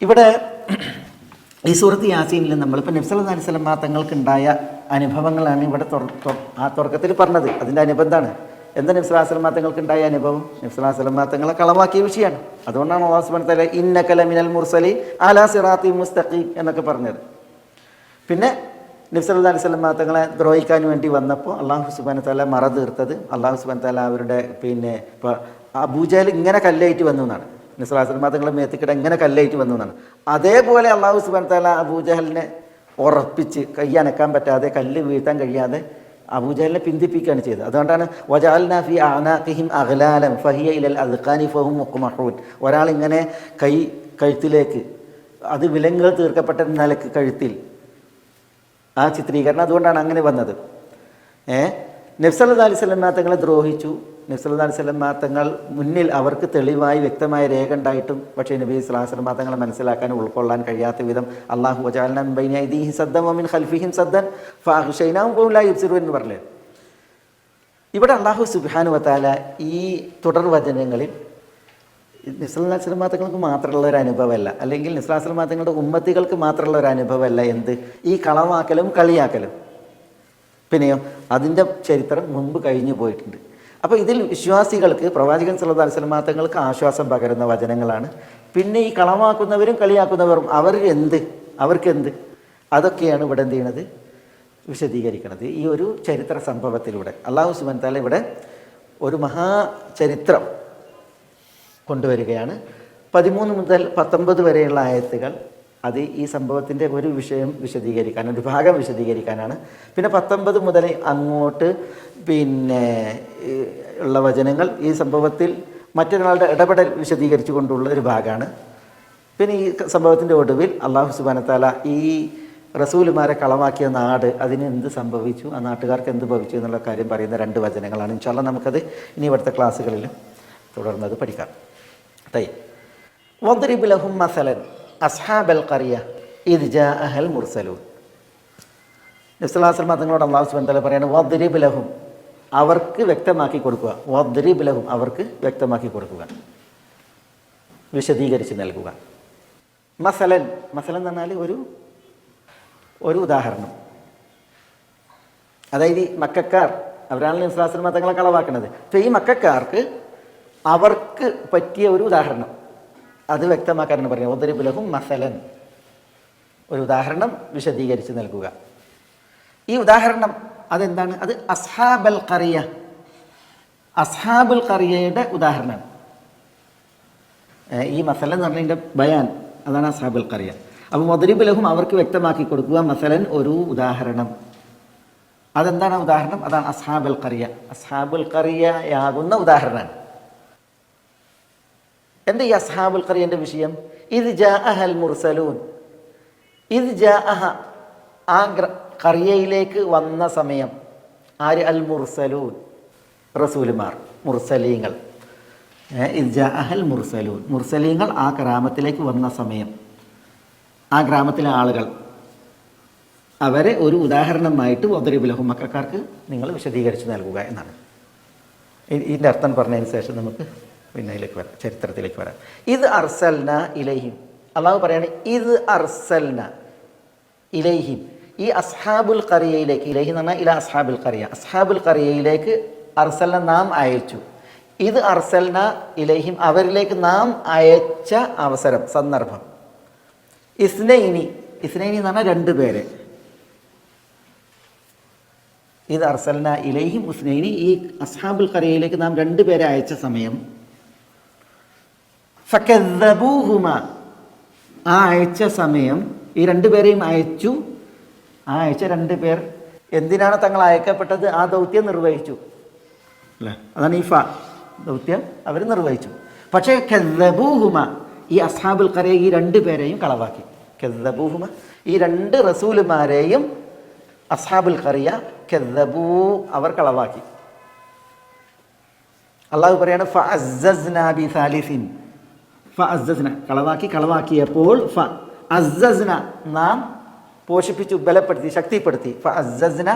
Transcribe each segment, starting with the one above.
ഇവിടെ ഈ സൂറത്ത് യാസീനിൽ നമ്മളിപ്പോൾ നബി സല്ലല്ലാഹു അലൈഹി വസല്ലം തങ്ങൾക്കുണ്ടായ അനുഭവങ്ങളാണ് ഇവിടെ തുടക്കത്തിൽ പറഞ്ഞത്. അതിൻ്റെ അനുബന്ധമാണ്. എന്താ നബി സല്ലല്ലാഹു അലൈഹി വസല്ലം തങ്ങൾക്കുണ്ടായ അനുഭവം? നബി സല്ലല്ലാഹു അലൈഹി വസല്ലം തങ്ങളെ കളവാക്കിയ വിഷയമാണ്. അതുകൊണ്ടാണ് അല്ലാഹു സുബ്ഹാനഹു വ തആല ഇന്നക ലമിനൽ മുർസലീൻ അലാ സിറാത്തിൻ മുസ്തഖീം എന്നൊക്കെ പറഞ്ഞത്. പിന്നെ നബി സല്ലല്ലാഹു അലൈഹി വസല്ലം തങ്ങളെ ദ്രോഹിക്കാൻ വേണ്ടി വന്നപ്പോൾ അല്ലാഹു സുബ്ഹാനഹു വ തആല മറ തീർത്തത്, അല്ലാഹു സുബ്ഹാനഹു വ തആല അവരുടെ ഇപ്പോൾ അബൂജഹൽ ഇങ്ങനെ കല്ലായിട്ട് വന്നു എന്നാണ്. നബി സല്ലല്ലാഹു അലൈഹി വസല്ലം തങ്ങളെ മേത്തിക്കിടെ ഇങ്ങനെ കല്ലായിട്ട് വന്നു എന്നാണ്. അതേപോലെ അല്ലാഹു സുബ്ഹാനഹു വ തആല അബൂജഹലിനെ ഉറപ്പിച്ച് കൈ അനക്കാൻ പറ്റാതെ, കല്ല് വീഴ്ത്താൻ കഴിയാതെ അബൂജഹലിനെ പിന്തിപ്പിക്കുകയാണ് ചെയ്തത്. അതുകൊണ്ടാണ് വജഅൽനാ ഫീ അഅനാഖിഹിം അഗ്ലാലൻ ഫഹിയ ഇലൽ അദ്ഖാനി ഫഹും മുഖ്മഹൂൻ. ഒരാളിങ്ങനെ കഴുത്തിലേക്ക്, അത് വിലങ്ങുകൾ തീർക്കപ്പെട്ട നിലക്ക് കഴുത്തിൽ, ആ ചിത്രീകരണം അതുകൊണ്ടാണ് അങ്ങനെ വന്നത്. നബി സല്ലല്ലാഹു അലൈഹി വസല്ലം തങ്ങളെ ദ്രോഹിച്ചു. നബി സല്ലല്ലാഹു അലൈഹി വസല്ലം തങ്ങൾ മുന്നിൽ അവർക്ക് തെളിവായി വ്യക്തമായ രേഖ ഉണ്ടായിട്ടും പക്ഷേ നബി സല്ലല്ലാഹു അലൈഹി വസല്ലം തങ്ങളെ മനസ്സിലാക്കാൻ ഉൾക്കൊള്ളാൻ കഴിയാത്ത വിധം അല്ലാഹു വജഅൽനാ മിൻ ബൈനി ഐദീഹിം സദ്ദൻ വമിൻ ഖൽഫിഹിം സദ്ദൻ ഫഅഗ്ശൈനാഹും ഫഹും ലാ യുബ്സിറൂൻ എന്ന് പറഞ്ഞില്ലേ. ഇവിടെ അല്ലാഹു സുബ്ഹാനഹു വ തആല ഈ തുടർ വചനങ്ങളിൽ നബി സല്ലല്ലാഹു അലൈഹി വസല്ലം തങ്ങൾക്ക് മാത്രമുള്ള ഒരു അനുഭവമല്ല, അല്ലെങ്കിൽ നബി സല്ലല്ലാഹു അലൈഹി വസല്ലം തങ്ങളുടെ ഉമ്മത്തികൾക്ക് മാത്രമുള്ള ഒരു അനുഭവമല്ല എന്ത് ഈ കളവാക്കലും കളിയാക്കലും. പിന്നെയോ അതിൻ്റെ ചരിത്രം മുമ്പ് കഴിഞ്ഞു പോയിട്ടുണ്ട്. അപ്പോൾ ഇതിൽ വിശ്വാസികൾക്ക് പ്രവാചകൻ സല്ലല്ലാഹു അലൈഹി വസല്ലം തങ്ങൾക്ക് ആശ്വാസം പകരുന്ന വചനങ്ങളാണ്. പിന്നെ ഈ കളവാക്കുന്നവരും കളിയാക്കുന്നവരും അവർക്കെന്ത് അതൊക്കെയാണ് ഇവിടെ എന്ത് ചെയ്യണത്, വിശദീകരിക്കുന്നത്. ഈ ഒരു ചരിത്ര സംഭവത്തിലൂടെ അല്ലാഹു സുബ്ഹാനഹു വ തആല ഇവിടെ ഒരു മഹാചരിത്രം കൊണ്ടുവരികയാണ്. 13 മുതൽ 19 വരെയുള്ള ആയത്തുകൾ അത് ഈ സംഭവത്തിൻ്റെ ഒരു വിഷയം വിശദീകരിക്കാനാണ്, ഒരു ഭാഗം വിശദീകരിക്കാനാണ്. പിന്നെ 19 മുതൽ അങ്ങോട്ട് പിന്നെ ഉള്ള വചനങ്ങൾ ഈ സംഭവത്തിൽ മറ്റൊരാളുടെ ഇടപെടൽ വിശദീകരിച്ചു കൊണ്ടുള്ള ഒരു ഭാഗമാണ്. പിന്നെ ഈ സംഭവത്തിൻ്റെ ഒടുവിൽ അല്ലാഹു സുബ്ഹാനഹു വ തആല ഈ റസൂലുമാരെ കളവാക്കിയ നാട്, അതിന് എന്ത് സംഭവിച്ചു, ആ നാട്ടുകാർക്ക് എന്ത് ഭവിച്ചു എന്നുള്ള കാര്യം പറയുന്ന 2 വചനങ്ങളാണ്. ഇൻഷാ അല്ലാഹ് നമുക്കത് ഇനി ഇവിടുത്തെ ക്ലാസ്സുകളിൽ തുടർന്നത് പഠിക്കാം. വദ്രിബ് ലഹും മസലൻ അസ്ഹാബൽ ഖറിയ ഇദ് ജാഅഹൽ മുർസലൂൻ. നബി സല്ലല്ലാഹു അലൈഹി വസല്ലം തങ്ങളോട് അല്ലാഹു സുബ്ഹാനഹു വ തആല പറയാണ് വദ്രിബ് ലഹും, അവർക്ക് വ്യക്തമാക്കി കൊടുക്കുക. വദ്രിബ് ലഹും, അവർക്ക് വ്യക്തമാക്കി കൊടുക്കുക, വിശദീകരിച്ച് നൽകുക. മസലൻ എന്ന് പറഞ്ഞാൽ ഒരു ഉദാഹരണം. അതായത് ഈ മക്കക്കാർ, അവരാണ് നബി സല്ലല്ലാഹു അലൈഹി വസല്ലം തങ്ങളെ കളവാക്കുന്നത്. അപ്പോൾ ഈ മക്കക്കാർക്ക് അവർക്ക് പറ്റിയ ഒരു ഉദാഹരണം അത് വ്യക്തമാക്കാനാണ് പറയുന്നത്. വദ്രിബ് ലഹും മസലൻ, ഒരു ഉദാഹരണം വിശദീകരിച്ച് നൽകുക. ഈ ഉദാഹരണം അതെന്താണ്? അത് അസ്ഹാബൽ ഖറിയ, അസ്ഹാബുൽ ഖറിയയുടെ ഉദാഹരണമാണ്. ഈ മസലൻ എന്ന് പറഞ്ഞതിൻ്റെ ബയാൻ അതാണ് അസ്ഹാബുൽ ഖറിയ. അപ്പോൾ വദ്രിബ് ലഹും, അവർക്ക് വ്യക്തമാക്കി കൊടുക്കുക, മസലൻ ഒരു ഉദാഹരണം. അതെന്താണ് ഉദാഹരണം? അതാണ് അസ്ഹാബുൽ ഖറിയ, അസ്ഹാബുൽ ഖറിയയാകുന്ന ഉദാഹരണമാണ്. എന്താ ഈ അസ്ഹാബുൽ ഖറിയൻ്റെ വിഷയം? ഇദ് ജാഅഹൽ മുർസലൂൻ, ഇദ് ജാഅഹ, ആ ഖറിയയിലേക്ക് വന്ന സമയം. ആര്? അൽ മുർസലൂൻ, റസൂലുമാർ, മുർസലീങ്ങൾ. ഇദ് ജാഅഹൽ മുർസലൂൻ, മുർസലീങ്ങൾ ആ ഗ്രാമത്തിലേക്ക് വന്ന സമയം. ആ ഗ്രാമത്തിലെ ആളുകൾ, അവരെ ഒരു ഉദാഹരണമായിട്ട് വദ്രിബ് ലഹും, മക്കക്കാർക്ക് നിങ്ങൾ വിശദീകരിച്ച് നൽകുക എന്നാണ്. ഇതിൻ്റെ അർത്ഥം പറഞ്ഞതിന് ശേഷം നമുക്ക് പിന്നെ ഇതിലേക്ക് വരാം, ചരിത്രത്തിലേക്ക് വരാം. ഇത് അർസൽന ഇലൈഹിം, അള്ളാഹു പറയാണ് ഇത് അർസൽന ഇലൈഹിം, ഈ അസ്ഹാബുൽ ഖറിയയിലേക്ക്, ഇലൈഹി എന്ന് പറഞ്ഞാൽ ഇല അസ്ഹാബുൽ ഖറിയ, അസ്ഹാബുൽ ഖറിയയിലേക്ക് അർസൽന, നാം അയച്ചു. ഇത് അർസൽന ഇലൈഹിം, അവരിലേക്ക് നാം അയച്ച അവസരം, സന്ദർഭം. ഇസ്നൈനി എന്ന് പറഞ്ഞാൽ 2 പേരെ. ഇത് അർസൽന ഇലൈഹിം ഉസ്നൈനി, ഈ അസ്ഹാബുൽ ഖറിയയിലേക്ക് നാം 2 പേരെ അയച്ച സമയം. ഫകദ്ദബൂഹുമ, ആ അയച്ച സമയം ഈ 2 പേരെയും അയച്ചു. ആ അയച്ച 2 പേർ എന്തിനാണ് തങ്ങൾ അയക്കപ്പെട്ടത്? ആ ദൗത്യം നിർവഹിച്ചു അല്ലേ? അതാണ് ഈ ദൗത്യം അവർ നിർവഹിച്ചു. പക്ഷേ കദ്ദബൂഹുമ, ഈ അസ്ഹാബുൽ ഖറിയ ഈ 2 പേരെയും കളവാക്കി. കദ്ദബൂഹുമ, ഈ 2 റസൂലുമാരെയും അസ്ഹാബുൽ ഖറിയ കദ്ദബൂ, അവർ കളവാക്കി. അള്ളാഹു പറയാണ് ഫഅസ്സസ്നാ ബിസാലിസിൻ, ഫഅസ്സസ്ന, കളവാക്കിയപ്പോൾ ഫഅസ്സസ്ന, നാം പോഷിപ്പിച്ചു, ബലപ്പെടുത്തി, ശക്തിപ്പെടുത്തി. ഫഅസ്സസ്ന,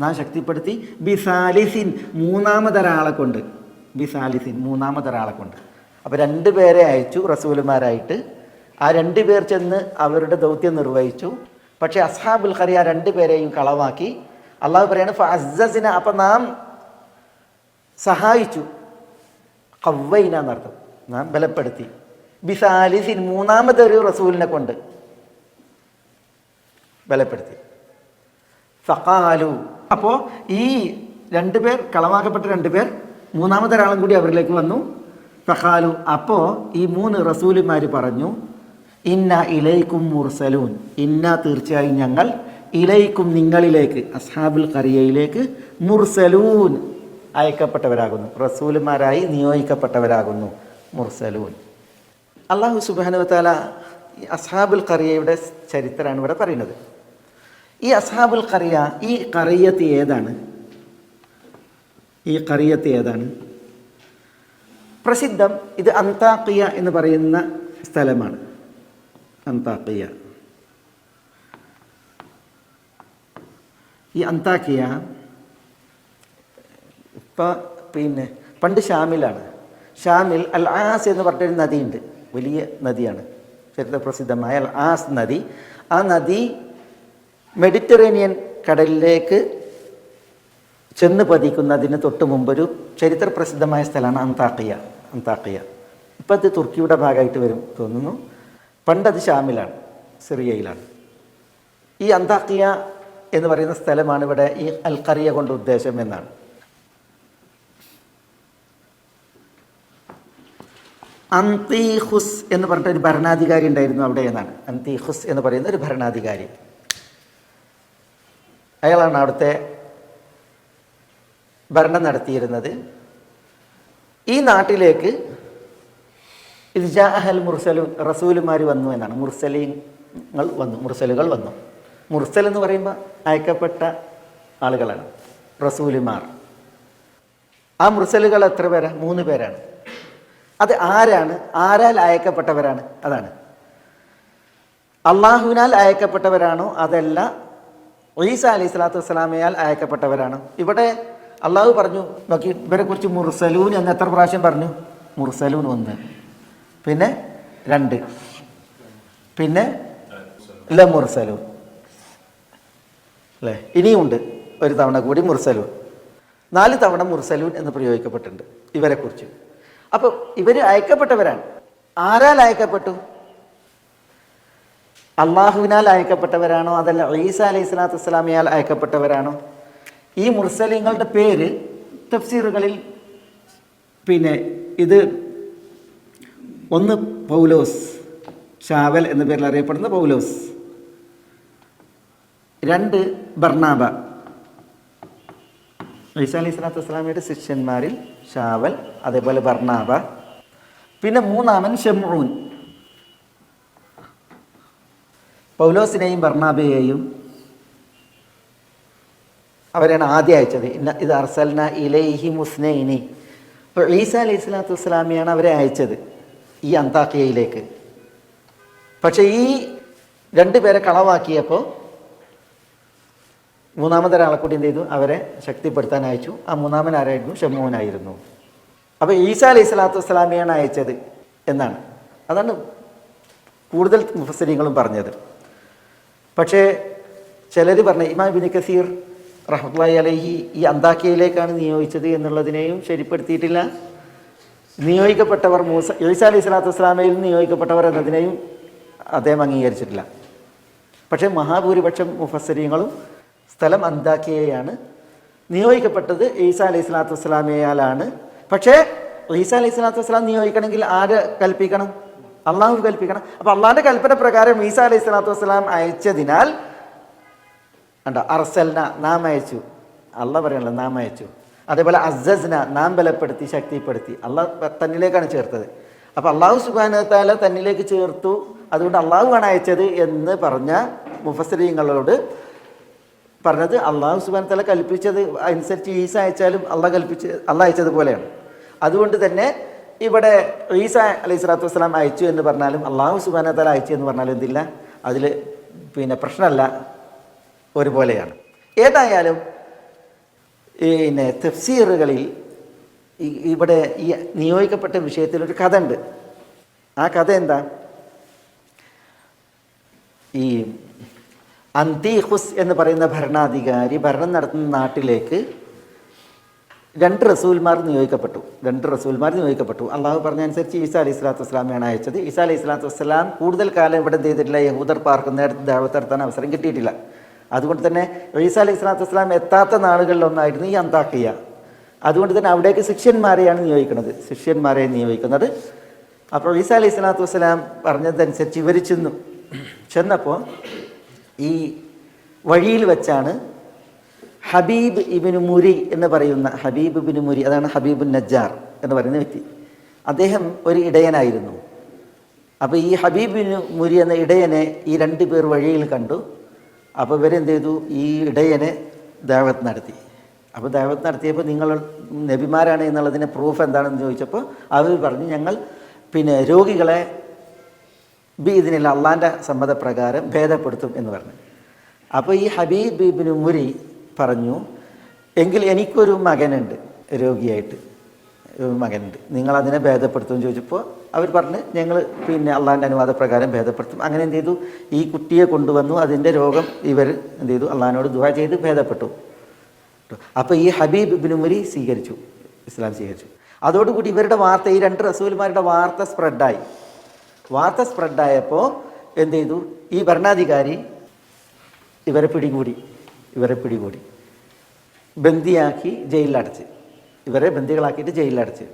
നാം ശക്തിപ്പെടുത്തി. ബിസാലിസിൻ, മൂന്നാമതൊരാളെ കൊണ്ട്. ബിസാലിസിൻ, മൂന്നാമതൊരാളെ കൊണ്ട്. അപ്പോൾ 2 പേരെ അയച്ചു റസൂലുമാരായിട്ട്. ആ 2 പേർ ചെന്ന് അവരുടെ ദൗത്യം നിർവഹിച്ചു. പക്ഷേ അസ്ഹാബുൽ ഖറിയ 2 പേരെയും കളവാക്കി. അള്ളാഹു പറയാണ് ഫഅസ്സസ്ന, അപ്പം നാം സഹായിച്ചു, ഖവ്വൈന എന്നർത്ഥം, നാം ബലപ്പെടുത്തി, ബിസാലിസിൻ, മൂന്നാമതൊരു റസൂലിനെ കൊണ്ട് ബലപ്പെടുത്തി. ഫഖാലു, അപ്പോൾ ഈ 2 പേർ, കളവാക്കപ്പെട്ട 2 പേർ, മൂന്നാമതൊരാളും കൂടി അവരിലേക്ക് വന്നു. ഫഖാലു, അപ്പോൾ ഈ 3 റസൂലുമാർ പറഞ്ഞു, ഇന്ന ഇലൈക്കും മുർസലൂൻ, ഇന്ന തീർച്ചയായും ഞങ്ങൾ, ഇലൈക്കും നിങ്ങളിലേക്ക്, അസ്ഹാബുൽ ഖറിയയിലേക്ക്, മുർസലൂൻ അയക്കപ്പെട്ടവരാകുന്നു, റസൂലുമാരായി നിയോഗിക്കപ്പെട്ടവരാകുന്നു, മുർസലൂൻ. അല്ലാഹു സുബ്ഹാനഹു വ തആല ഈ അസ്ഹാബുൽ ഖറിയയുടെ ചരിത്രമാണ് ഇവിടെ പറയുന്നത്. ഈ അസ്ഹാബുൽ ഖറിയ, ഈ ഖറിയത്ത് ഏതാണ്? ഈ ഖറിയത്ത് ഏതാണ്? പ്രസിദ്ധം, ഇത് അന്താക്കിയ എന്ന് പറയുന്ന സ്ഥലമാണ്. അന്താക്കിയ, ഈ അന്താക്കിയ ഇപ്പം പണ്ട് ഷാമിലാണ്. ഷാമിൽ അൽ ആസ് എന്ന് പറഞ്ഞൊരു നദിയുണ്ട്, വലിയ നദിയാണ്, ചരിത്ര പ്രസിദ്ധമായ അൽ ആസ് നദി. ആ നദി മെഡിറ്ററേനിയൻ കടലിലേക്ക് ചെന്ന് പതിക്കുന്നതിന് തൊട്ട് മുമ്പൊരു ചരിത്ര പ്രസിദ്ധമായ സ്ഥലമാണ് അന്താക്കിയ. അന്താക്കിയ ഇപ്പം അത് തുർക്കിയുടെ ഭാഗമായിട്ട് വരും തോന്നുന്നു. പണ്ടത് ഷാമിലാണ്, സിറിയയിലാണ്. ഈ അന്താക്കിയ എന്ന് പറയുന്ന സ്ഥലമാണ് ഇവിടെ ഈ അൽ ഖറിയ കൊണ്ട് ഉദ്ദേശം എന്നാണ്. അന്തീഖുസ് എന്ന് പറഞ്ഞിട്ട് ഒരു ഭരണാധികാരി ഉണ്ടായിരുന്നു അവിടെ എന്നാണ്. അന്തീഖുസ് എന്ന് പറയുന്ന ഒരു ഭരണാധികാരി, അയാളാണ് അവിടുത്തെ ഭരണം നടത്തിയിരുന്നത്. ഈ നാട്ടിലേക്ക് ഇൽജാഅൽ മുർസലൂൻ, റസൂലുമാർ വന്നു എന്നാണ്. മുർസലുകൾ വന്നു. മുർസൽ എന്ന് പറയുമ്പോൾ അയക്കപ്പെട്ട ആളുകളാണ് റസൂലുമാർ. ആ മുർസലുകൾ എത്ര പേരാ? 3 പേരാണ്. അത് ആരാണ്? ആരാൽ അയക്കപ്പെട്ടവരാണ്? അതാണ്, അള്ളാഹുവിനാൽ അയക്കപ്പെട്ടവരാണോ അതല്ല ഈസ അലൈഹി സ്വലാത്തു വസ്സലാമയാൽ അയക്കപ്പെട്ടവരാണോ? ഇവിടെ അള്ളാഹു പറഞ്ഞു നോക്കി, ഇവരെ കുറിച്ച് മുർസലൂൻ എന്ന് എത്ര പ്രാവശ്യം പറഞ്ഞു? മുർസലൂൻ 1, പിന്നെ 2, പിന്നെ ല മുർസലൂൻ അല്ലേ? ഇനിയുണ്ട് ഒരു തവണ കൂടി മുർസലൂൻ. 4 തവണ മുർസലൂൻ എന്ന് പ്രയോഗിക്കപ്പെട്ടിട്ടുണ്ട് ഇവരെക്കുറിച്ച്. അപ്പോൾ ഇവർ അയക്കപ്പെട്ടവരാണ്. ആരാൽ അയക്കപ്പെട്ടു? അള്ളാഹുവിനാൽ അയക്കപ്പെട്ടവരാണോ അതല്ല ഈസ അലൈഹി സ്വലാത്തു വസ്സലാമയാൽ അയക്കപ്പെട്ടവരാണോ? ഈ മുർസലീങ്ങളുടെ പേര് തഫ്സീറുകളിൽ ഇത് 1 പൗലോസ്, ഷാവൽ എന്ന പേരിൽ അറിയപ്പെടുന്ന പൗലോസ്, 2 ബർണാബ, ഈസ അലൈഹി സ്വലാത്തു വസ്സലാമയുടെ ശിഷ്യന്മാരിൽ ഷാവൽ, അതേപോലെ ബർണാബ, പിന്നെ 3ാമൻ ഷംഊൻ. പൗലോസിനെയും ബർണാബയെയും അവരാണ് ആദ്യം അയച്ചത്. ഇത് അർസൽന ഇലൈഹി മുസ്നൈനി. അപ്പോൾ ഈസ അലൈഹി സ്വലാത്തു വസ്സലാമിയാണ് അവരെ അയച്ചത് ഈ അന്താക്കിയയിലേക്ക്. പക്ഷേ ഈ 2 പേരെ കളവാക്കിയപ്പോൾ 3ാമതൊരാളെ കൂടി എന്ത് ചെയ്തു? അവരെ ശക്തിപ്പെടുത്താൻ അയച്ചു. ആ 3ാമൻ ആരായിരുന്നു? ഷമൂനായിരുന്നു. അപ്പോൾ ഈസ അലൈഹി സ്വലാത്തു വസ്സലാമിയാണ് അയച്ചത് എന്നാണ്. അതാണ് കൂടുതൽ മുഫസ്സിരീങ്ങളും പറഞ്ഞത്. പക്ഷേ ചിലർ പറഞ്ഞ ഇമാം ഇബ്നു കസീർ റഹ്മത്തുള്ളാഹി അലൈഹി ഈ അന്താക്കിയയിലേക്കാണ് നിയോഗിച്ചത് എന്നുള്ളതിനെയും ശരിപ്പെടുത്തിയിട്ടില്ല. നിയോഗിക്കപ്പെട്ടവർ ഈസ അലൈഹി സ്വലാത്തു വസ്സലാമയിൽ നിയോഗിക്കപ്പെട്ടവർ എന്നതിനെയും അദ്ദേഹം അംഗീകരിച്ചിട്ടില്ല. പക്ഷേ മഹാഭൂരിപക്ഷം മുഫസ്സിരീങ്ങളും സ്ഥലം അന്താക്കിയയാണ്, നിയോഗിക്കപ്പെട്ടത് ഈസ അലൈഹി സ്വലാത്തു വസ്സലാമയാലാണ്. പക്ഷേ ഈസ അലൈഹി സ്വലാത്തു വസ്സലാം നിയോഗിക്കണമെങ്കിൽ ആര് കൽപ്പിക്കണം? അള്ളാഹു കൽപ്പിക്കണം. അപ്പോൾ അള്ളാഹിൻ്റെ കൽപ്പന പ്രകാരം ഈസ അലൈഹി സ്വലാത്തു വസ്സലാം അയച്ചതിനാൽ അർസൽന, നാം അയച്ചു. അള്ളാഹ് പറയണല്ലോ നാം അയച്ചു. അതേപോലെ അസ്സസ്ന, നാം ബലപ്പെടുത്തി, ശക്തിപ്പെടുത്തി. അള്ളാഹ് തന്നിലേക്കാണ് ചേർത്തത്. അപ്പോൾ അള്ളാഹു സുബ്ഹാനഹു വ തആല തന്നിലേക്ക് ചേർത്തു, അതുകൊണ്ട് അള്ളാഹുവാണ് അയച്ചത് എന്ന് പറഞ്ഞ മുഫസ്സിരീങ്ങളോട് പറഞ്ഞത് അള്ളാഹു സുബ്ഹാനഹു വ തആല കൽപ്പിച്ചത് അനുസരിച്ച് ഈസ അയച്ചാലും അള്ളാഹ് അയച്ചതുപോലെയാണ്. അതുകൊണ്ട് തന്നെ ഇവിടെ ഈസ അലൈഹി സ്വലാത്തു വസ്സലാം അയച്ചു എന്ന് പറഞ്ഞാലും അള്ളാഹു സുബ്ഹാനഹു വ തആല അയച്ചു എന്ന് പറഞ്ഞാലും എന്തില്ല, അതിൽ പ്രശ്നമല്ല, ഒരുപോലെയാണ്. ഏതായാലും തഫ്സീറുകളിൽ ഇവിടെ ഈ നിയോഗിക്കപ്പെട്ട വിഷയത്തിലൊരു കഥ ഉണ്ട്. ആ കഥ എന്താ? ഈ അന്തീഖുസ് എന്ന് പറയുന്ന ഭരണാധികാരി ഭരണം നടത്തുന്ന നാട്ടിലേക്ക് 2 റസൂൽമാർ നിയോഗിക്കപ്പെട്ടു. അള്ളാഹു പറഞ്ഞനുസരിച്ച് ഈസാ അലൈഹി സ്വലാത്തു വസ്സലാമയാണ് അയച്ചത്. ഈസാ അലൈഹി സ്വലാത്തു വസ്സലാം കൂടുതൽ കാലം ഇവിടെ എന്ത് ചെയ്തിട്ടില്ല, യഹൂദർ പാർക്കുന്നിടത്ത് ദഅവത്ത് നടത്താൻ അവസരം കിട്ടിയിട്ടില്ല. അതുകൊണ്ട് തന്നെ ഈസാ അലൈഹി സ്വലാത്തു വസ്സലാം എത്താത്ത നാടുകളിലൊന്നായിരുന്നു ഈ അന്താക്കിയ. അതുകൊണ്ട് തന്നെ അവിടേക്ക് ശിഷ്യന്മാരെ നിയോഗിക്കുന്നത്. അപ്പോൾ ഈസാ അലൈഹി സ്വലാത്തു വസ്സലാം പറഞ്ഞതനുസരിച്ച് ഇവർ ചെന്നപ്പോൾ ഈ വഴിയിൽ വെച്ചാണ് ഹബീബ് ഇബ്നു മുരി എന്ന് പറയുന്ന അതാണ് ഹബീബുൻ നജ്ജാർ എന്ന് പറയുന്ന വ്യക്തി. അദ്ദേഹം ഒരു ഇടയനായിരുന്നു. അപ്പോൾ ഈ ഹബീബ് ഇബ്നു മുരി എന്ന ഇടയനെ ഈ 2 പേർ വഴിയിൽ കണ്ടു. അപ്പോൾ ഇവരെന്ത് ചെയ്തു, ഈ ഇടയനെ ദഅവത്ത് നടത്തി. അപ്പോൾ ദഅവത്ത് നടത്തിയപ്പോൾ നിങ്ങൾ നബിമാരാണ് എന്നുള്ളതിന് പ്രൂഫ് എന്താണെന്ന് ചോദിച്ചപ്പോൾ അവർ പറഞ്ഞു, ഞങ്ങൾ രോഗികളെ ഇതിനുള്ള അള്ളാൻ്റെ സമ്മതപ്രകാരം ഭേദപ്പെടുത്തും എന്ന് പറഞ്ഞു. അപ്പോൾ ഈ ഹബീബ് ഇബ്നു മുരി പറഞ്ഞു, എങ്കിൽ എനിക്കൊരു മകനുണ്ട്, രോഗിയായിട്ട് മകനുണ്ട്, നിങ്ങളതിനെ ഭേദപ്പെടുത്തുമെന്ന് ചോദിച്ചപ്പോൾ അവർ പറഞ്ഞ് ഞങ്ങൾ അള്ളാൻ്റെ അനുവാദപ്രകാരം ഭേദപ്പെടുത്തും. അങ്ങനെ എന്ത് ചെയ്തു, ഈ കുട്ടിയെ കൊണ്ടുവന്നു. അതിൻ്റെ രോഗം ഇവർ എന്ത് ചെയ്തു, അള്ളാഹിനോട് ദുആ ചെയ്ത് ഭേദപ്പെട്ടു. അപ്പോൾ ഈ ഹബീബ് ഇബ്നു മുരി ഇസ്ലാം സ്വീകരിച്ചു. അതോടുകൂടി ഇവരുടെ വാർത്ത, ഈ 2 റസൂൽമാരുടെ വാർത്ത സ്പ്രെഡായപ്പോൾ എന്ത് ചെയ്തു, ഈ ഭരണാധികാരി ഇവരെ പിടികൂടി ബന്ദിയാക്കി ജയിലിലടച്ച്, ഇവരെ ബന്ദികളാക്കിയിട്ട് ജയിലിലടച്ച്.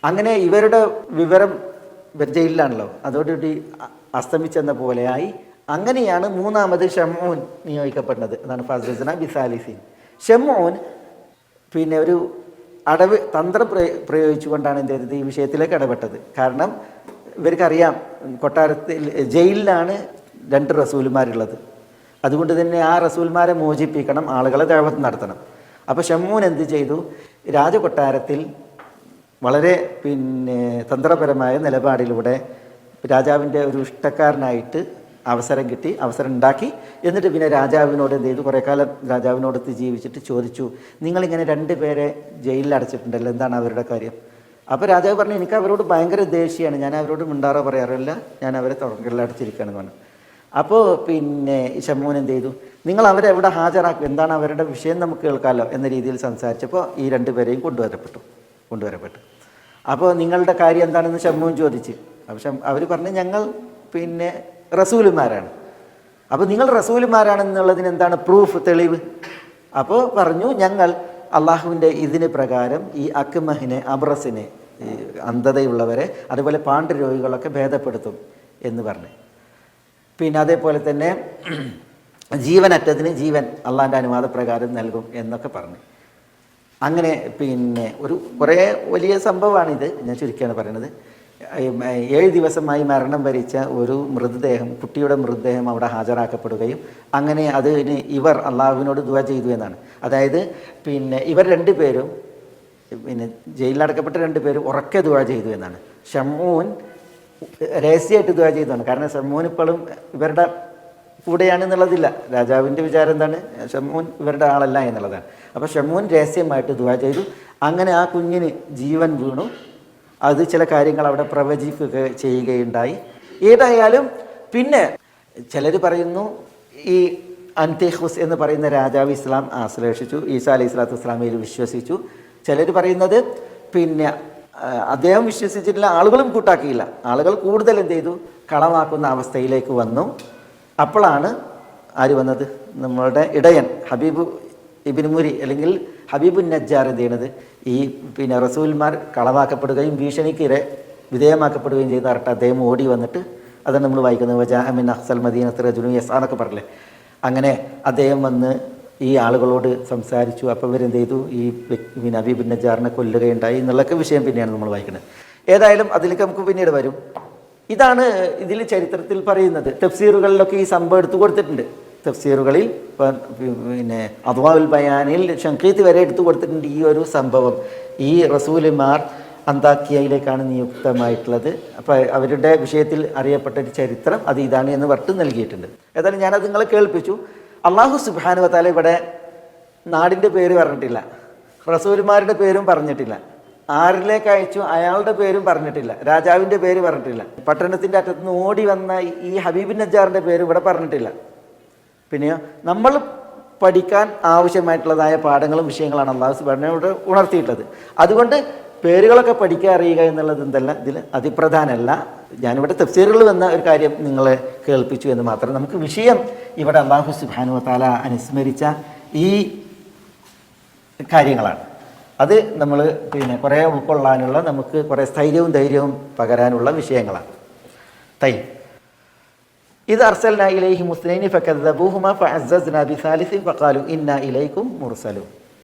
അങ്ങനെ ഇവരുടെ വിവരം ജയിലിലാണല്ലോ, അതോടുകൂടി അസ്തമിച്ചെന്ന പോലെയായി. അങ്ങനെയാണ് 3ാമത് ഷംഊൻ നിയോഗിക്കപ്പെടുന്നത്. അതാണ് ഫസ്റസ്ന ബിസാലിസീൻ. ഷംഊൻ ഒരു തന്ത്രം പ്രയോഗിച്ചുകൊണ്ടാണ് എന്ത് ചെയ്തത്, ഈ വിഷയത്തിലേക്ക് ഇടപെട്ടത്. കാരണം ഇവർക്കറിയാം കൊട്ടാരത്തിൽ ജയിലിലാണ് 2 റസൂൽമാരുള്ളത്. അതുകൊണ്ട് തന്നെ ആ റസൂൽമാരെ മോചിപ്പിക്കണം, ആളുകളെ ദഅവത്ത് നടത്തണം. അപ്പോൾ ഷംഊൻ എന്ത് ചെയ്തു, രാജകൊട്ടാരത്തിൽ വളരെ തന്ത്രപരമായ നിലപാടിലൂടെ രാജാവിൻ്റെ ഒരു ഇഷ്ടക്കാരനായിട്ട് അവസരം ഉണ്ടാക്കി. എന്നിട്ട് രാജാവിനോട് എന്ത് ചെയ്തു, കുറേ കാലം രാജാവിനോടൊത്ത് ജീവിച്ചിട്ട് ചോദിച്ചു, നിങ്ങളിങ്ങനെ 2 പേരെ ജയിലിൽ അടച്ചിട്ടുണ്ടല്ലോ, എന്താണ് അവരുടെ കാര്യം? അപ്പോൾ രാജാവ് പറഞ്ഞു, എനിക്ക് അവരോട് ഭയങ്കര ദേഷ്യമാണ്, ഞാൻ അവരോട് മിണ്ടാറോ പറയാറില്ല, ഞാൻ അവരെ തുറങ്കലിൽ അടച്ചിരിക്കുകയാണെന്ന് പറഞ്ഞു. അപ്പോൾ ഷംഊൻ എന്ത് ചെയ്തു, നിങ്ങൾ അവരെ എവിടെ ഹാജരാക്കും, എന്താണ് അവരുടെ വിഷയം നമുക്ക് കേൾക്കാമല്ലോ എന്ന രീതിയിൽ സംസാരിച്ചപ്പോൾ ഈ 2 പേരെയും കൊണ്ടുവരപ്പെട്ടു. അപ്പോൾ നിങ്ങളുടെ കാര്യം എന്താണെന്ന് ഷംഊൻ ചോദിച്ച്. അപ്പോൾ അവർ പറഞ്ഞു, ഞങ്ങൾ റസൂലുമാരാണ്. അപ്പോൾ നിങ്ങൾ റസൂലുമാരാണെന്നുള്ളതിന് എന്താണ് പ്രൂഫ്, തെളിവ്? അപ്പോൾ പറഞ്ഞു, ഞങ്ങൾ അള്ളാഹുവിൻ്റെ ഇതിന് പ്രകാരം ഈ അക്മഹിനെ, അബ്രസിനെ, അന്ധതയുള്ളവരെ, അതുപോലെ പാണ്ഡുരോഗികളൊക്കെ ഭേദപ്പെടുത്തും എന്ന് പറഞ്ഞു. അതേപോലെ തന്നെ ജീവനറ്റതിന് ജീവൻ അള്ളാൻ്റെ അനുവാദപ്രകാരം നൽകും എന്നൊക്കെ പറഞ്ഞു. അങ്ങനെ കുറേ വലിയ സംഭവമാണിത്. ഞാൻ ചുരുക്കിയാണ് പറയുന്നത്. 7 ദിവസമായി മരണം വരിച്ച ഒരു കുട്ടിയുടെ മൃതദേഹം അവിടെ ഹാജരാക്കപ്പെടുകയും അങ്ങനെ അതിന് ഇവർ അള്ളാഹുവിനോട് ദുആ ചെയ്തു എന്നാണ്. അതായത് ഇവർ 2 പേരും ജയിലിലടക്കപ്പെട്ട 2 പേരും ഉറക്കെ ദുആ ചെയ്തു എന്നാണ്. ഷംഊൻ രഹസ്യമായിട്ട് ദുആ ചെയ്തതാണ്. കാരണം ഷംഊൻ ഇപ്പോഴും ഇവരുടെ കൂടെയാണെന്നുള്ളതില്ല. രാജാവിൻ്റെ വിചാരം എന്താണ്, ഷംഊൻ ഇവരുടെ ആളല്ല എന്നുള്ളതാണ്. അപ്പോൾ ഷംഊൻ രഹസ്യമായിട്ട് ദുആ ചെയ്തു. അങ്ങനെ ആ കുഞ്ഞിന് ജീവൻ വീണു. അത് ചില കാര്യങ്ങൾ അവിടെ പ്രവചിക്കുക ചെയ്യുകയുണ്ടായി. ഏതായാലും ചിലർ പറയുന്നു, ഈ അന്തീഖുസ് എന്ന് പറയുന്ന രാജാവ് ഇസ്ലാം ആശ്ലേഷിച്ചു, ഈസാ അലൈഹി സ്വലാത്തു വസ്സലാമയിൽ വിശ്വസിച്ചു. ചിലർ പറയുന്നത് അദ്ദേഹം വിശ്വസിച്ചിട്ടില്ല, ആളുകളും കൂട്ടാക്കിയില്ല. ആളുകൾ കൂടുതൽ എന്ത് ചെയ്തു, കളമാക്കുന്ന അവസ്ഥയിലേക്ക് വന്നു. അപ്പോഴാണ് ആര് വന്നത്, നമ്മളുടെ ഇടയൻ ഹബീബ് ഇബ്നു മുരി അല്ലെങ്കിൽ ഹബീബുൻ നജ്ജാർ എന്ത് ചെയ്യണത്, ഈ റസൂൽമാർ കളവാക്കപ്പെടുകയും ഭീഷണിക്ക് വിധേയമാക്കപ്പെടുകയും ചെയ്ത അറിട്ട് അദ്ദേഹം ഓടി വന്നിട്ട്, അതാണ് നമ്മൾ വായിക്കുന്നത്, വജാഅമിൻ അഹ്സൽ മദീനത്ത് റജുലുൻ യസ്ആന്നൊക്കെ പറഞ്ഞില്ലേ. അങ്ങനെ അദ്ദേഹം വന്ന് ഈ ആളുകളോട് സംസാരിച്ചു. അപ്പോൾ ഇവരെന്ത് ചെയ്തു, ഈ ഹബീബുൻ നജ്ജാറിനെ കൊല്ലുകയുണ്ടായി എന്നുള്ളൊക്കെ വിഷയം പിന്നെയാണ് നമ്മൾ വായിക്കുന്നത്. ഏതായാലും അതിലേക്ക് നമുക്ക് പിന്നീട് വരും. ഇതാണ് ഇതിൽ ചരിത്രത്തിൽ പറയുന്നത്. തഫ്സീറുകളിലൊക്കെ ഈ സംഭവം എടുത്തു കൊടുത്തിട്ടുണ്ട്. തഫ്സീറുകളിൽ അദ്വാഉൽ ബയാനിൽ ഷൻഖീത്തി വരെ എടുത്തു കൊടുത്തിട്ടുണ്ട് ഈ ഒരു സംഭവം. ഈ റസൂലുമാർ അന്താക്കിയയിലേക്കാണ് നിയുക്തമായിട്ടുള്ളത്. അപ്പോൾ അവരുടെ വിഷയത്തിൽ അറിയപ്പെട്ട ഒരു ചരിത്രം അത് ഇതാണ് എന്ന് പറഞ്ഞിട്ട് നൽകിയിട്ടുണ്ട്. ഏതായാലും ഞാനത് നിങ്ങളെ കേൾപ്പിച്ചു. അള്ളാഹു സുബ്ഹാനഹു വ തആല ഇവിടെ നാടിൻ്റെ പേര് പറഞ്ഞിട്ടില്ല, റസൂലുമാരുടെ പേരും പറഞ്ഞിട്ടില്ല. ആരിലേക്ക് അയച്ചു അയാളുടെ പേരും പറഞ്ഞിട്ടില്ല, രാജാവിൻ്റെ പേര് പറഞ്ഞിട്ടില്ല. പട്ടണത്തിൻ്റെ അറ്റത്തുനിന്ന് ഓടി വന്ന ഈ ഹബീബ് നജ്ജാറിൻ്റെ പേര് ഇവിടെ പറഞ്ഞിട്ടില്ല. പിന്നെയോ നമ്മൾ പഠിക്കാൻ ആവശ്യമായിട്ടുള്ളതായ പാഠങ്ങളും വിഷയങ്ങളാണ് അള്ളാഹു സുബ്ഹാനഹു വ തആല ഉണർത്തിയിട്ടത്. അതുകൊണ്ട് പേരുകളൊക്കെ പഠിക്കാൻ അറിയുക എന്നുള്ളത് എന്തല്ല ഇതിൽ അതിപ്രധാനമല്ല. ഞാനിവിടെ തഫ്സീറുകൾ വന്ന ഒരു കാര്യം നിങ്ങളെ കേൾപ്പിച്ചു എന്ന് മാത്രം. നമുക്ക് വിഷയം ഇവിടെ അള്ളാഹു സുബ്ഹാനഹു വ തആല അനുസ്മരിച്ച ഈ കാര്യങ്ങളാണ്. അത് നമ്മൾ കുറേ ഉൾക്കൊള്ളാനുള്ള, നമുക്ക് കുറേ സ്ഥൈര്യവും ധൈര്യവും പകരാനുള്ള വിഷയങ്ങളാണ്. ഇത് അർസൽനാ ഇലൈഹിം മുസ്നൈനി ഫകദ്ദബൂഹുമാ ഫഅസ്സസ്നാ ബിസാലിസിൻ ഫഖാലു ഇന്നാ ഇലൈക്കും മുർസലൂൻ.